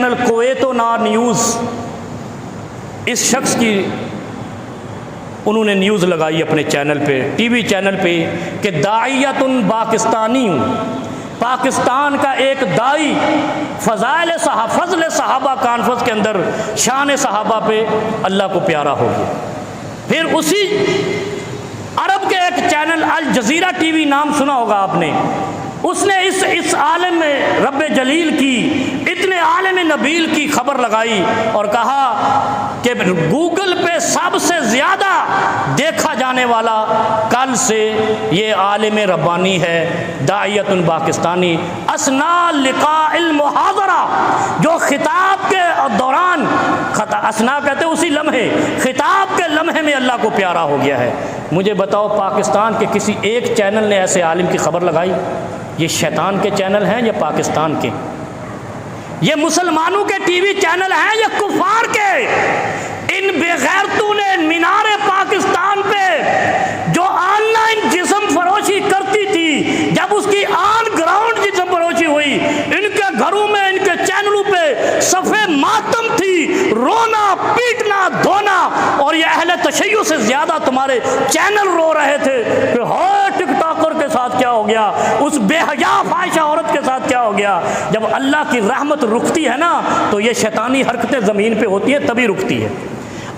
Channel Kuwait و نا news, اس شخص کی انہوں نے نیوز لگائی اپنے چینل پہ، ٹی وی چینل پہ، کہ داعیۃ پاکستانی، پاکستان کا ایک دائی فضل صحابہ کانفرنس کے اندر شان صحابہ پہ اللہ کو پیارا ہو گیا۔ پھر اسی عرب کے ایک چینل الجزیرہ ٹی وی، نام سنا ہوگا آپ نے، اس نے اس عالم رب جلیل کی، اتنے عالم نبیل کی خبر لگائی اور کہا کہ گوگل پہ سب سے زیادہ دیکھا جانے والا کل سے یہ عالم ربانی ہے، داعیۃ پاکستانی، اثنا لقاء المحاضرہ، جو خطاب کے دوران، اثنا کہتے ہیں اسی لمحے، خطاب کے لمحے میں اللہ کو پیارا ہو گیا ہے۔ مجھے بتاؤ پاکستان کے کسی ایک چینل نے ایسے عالم کی خبر لگائی؟ یہ شیطان کے چینل ہیں یا پاکستان کے؟ یہ مسلمانوں کے ٹی وی چینل ہیں یا کفار کے؟ ان بے غیرتوں نے مینار پاکستان پہ جو آن لائن جسم فروشی کرتی تھی، جب اس کی آن گراؤنڈ جسم فروشی ہوئی، ان کے گھروں میں، ان کے چینلوں پہ صفحے ماتم تھی، رونا پیٹنا دھونا، اور یہ اہل تشیع سے زیادہ تمہارے چینل رو رہے تھے کہ ہائے ٹک ٹاکر کے ساتھ کیا ہو گیا، اس بے حیا فاحشہ عورت کے ساتھ کیا ہو گیا۔ جب اللہ کی رحمت رکتی ہے نا تو یہ شیطانی حرکتیں زمین پہ ہوتی ہیں، تبھی رکتی ہے۔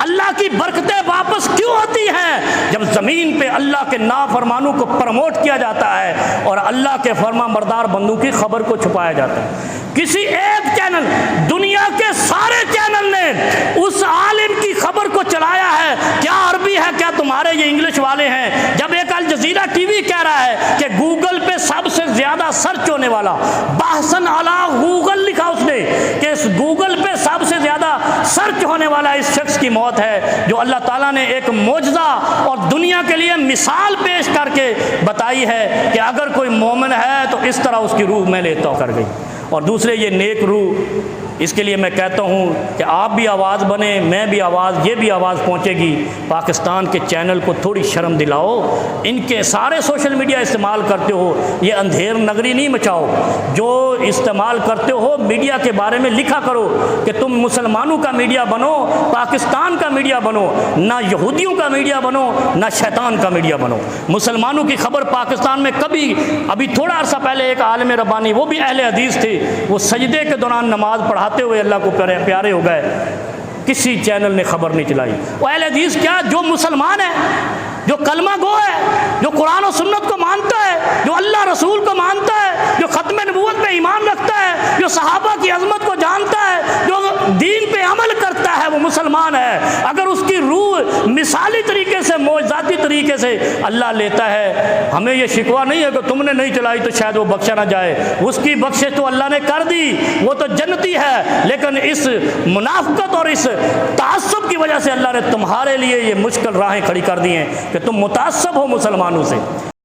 اللہ کی برکتیں واپس کیوں ہوتی ہیں؟ جب زمین پہ اللہ کے نافرمانوں کو پروموٹ کیا جاتا ہے اور اللہ کے فرما بردار بندوں کی خبر کو چھپایا جاتا ہے۔ کسی ایک چینل، دنیا کے سارے چینل نے اس عالم کی خبر کو چلایا ہے، کیا عربی ہے، کیا تمہارے یہ انگلش والے ہیں؟ جب ایک الجزیرہ ٹی وی کہہ رہا ہے کہ گوگل پہ سب سے زیادہ سرچ ہونے والا، بحثن علی گوگل لکھا اس نے، کہ اس گوگل پہ سب سے زیادہ سرچ ہونے والا اس شخص کی موت ہے، جو اللہ تعالیٰ نے ایک معجزہ اور دنیا کے لیے مثال پیش کر کے بتائی ہے کہ اگر کوئی مومن ہے تو اس طرح اس کی روح میں لیتا کر گئی۔ اور دوسرے یہ نیک روح، اس کے لیے میں کہتا ہوں کہ آپ بھی آواز بنیں، میں بھی آواز، یہ بھی آواز پہنچے گی۔ پاکستان کے چینل کو تھوڑی شرم دلاؤ، ان کے سارے سوشل میڈیا استعمال کرتے ہو، یہ اندھیر نگری نہیں مچاؤ۔ جو استعمال کرتے ہو میڈیا کے بارے میں لکھا کرو کہ تم مسلمانوں کا میڈیا بنو، پاکستان کا میڈیا بنو، نہ یہودیوں کا میڈیا بنو، نہ شیطان کا میڈیا بنو۔ مسلمانوں کی خبر پاکستان میں کبھی، ابھی تھوڑا عرصہ پہلے ایک عالم ربانی، وہ بھی اہل حدیث تھے، وہ سجدے کے دوران نماز پڑھاتے ہوئے اللہ کو پیارے ہو گئے، کسی چینل نے خبر نہیں چلائی۔ وہ اہل حدیث کیا، جو مسلمان ہے، جو کلمہ گو ہے، جو قرآن و سنت کو مانتا ہے، جو اللہ رسول کو مانتا ہے، جو ختم نبوت پہ ایمان رکھتا ہے، جو صحابہ کی عظمت کو جانتا ہے، جو دین پہ عمل کرتا ہے، وہ مسلمان ہے۔ اگر اس کی روح مثالی طریقے سے، معجزاتی طریقے سے اللہ لیتا ہے، ہمیں یہ شکوہ نہیں ہے کہ تم نے نہیں چلائی تو شاید وہ بخشا نہ جائے، اس کی بخشش تو اللہ نے کر دی، وہ تو جنتی ہے، لیکن اس منافقت اور اس تعصب کی وجہ سے اللہ نے تمہارے لیے یہ مشکل راہیں کھڑی کر دی ہیں کہ تم متعصب ہو مسلمانوں سے۔